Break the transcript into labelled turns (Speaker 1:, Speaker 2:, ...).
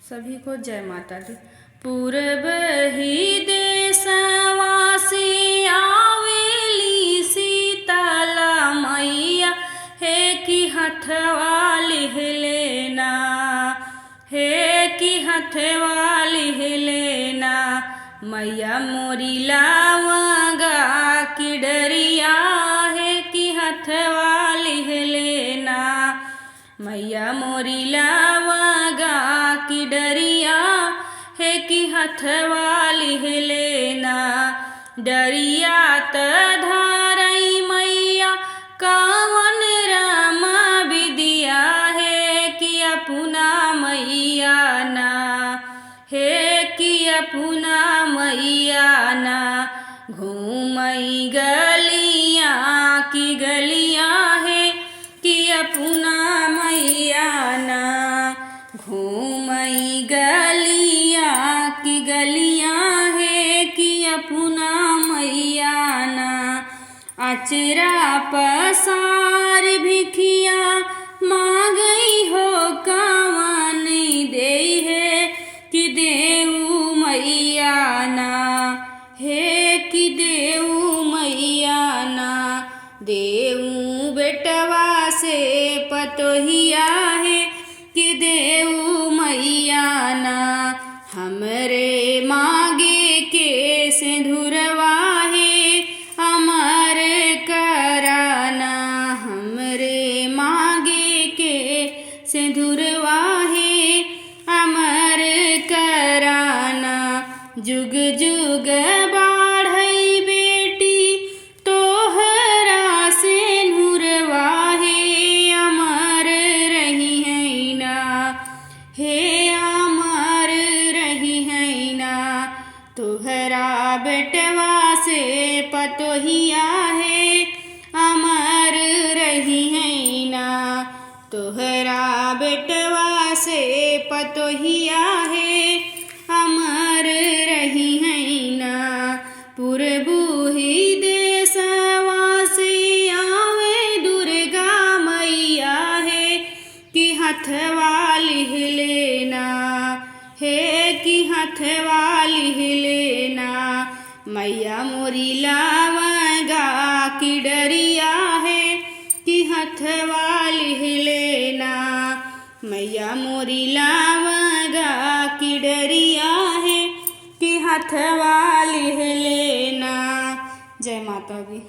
Speaker 1: सभी को जय माता दी। पूरब ही देशवासी आवेली सीतला मैया, हे कि हथवा लिह लेना, हे कि हथवा लिह लेना। मैया मोरी लावगा की डरिया, है कि हथवा लिह लेना। मैया मोरी लावगा की डरिया, है कि हथवा लिह लेना। डरिया त धारई मैया कावन राम विदिया, है कि अपना मैया ना, है कि अपना मैया ना। घूमई गलियाँ की गलियाँ, है कि अपना मैया ना। घूमई गलियाँ की गलियाँ, है कि अपना मैया ना। अचरा पसार भिखिया मांगई हो कावन दे, है कि देऊ मैया ना, है कि देऊ मैया ना। देऊ बेटवा से पतोहिया, है कि देऊ मैया ना। हमरे मागे के सिंदूरवा, है अमर कराना। हमरे मागे के सिंदूरवा, है अमर कराना। जुग जुग बाढ़ई बेटी तोहरा सिंदूरवा, है अमर रही है ना, हे अमर रही है ना। तोहरा बेटवा से पतोहिया, है अमर रही है ना। तोहरा बेटवा से पतोहिया, है अमर रही है ना। पुरबुही देशवा से आवे दुर्गा मैया, है कि हथवा लिह लेना, है कि हथवा लिह लेना। मैया मोरी लावगा की डरिया, है कि हथवा लिह लेना। मैया मोरी लावगा की डरिया, है कि हथवा लिह लेना। जय माता दी।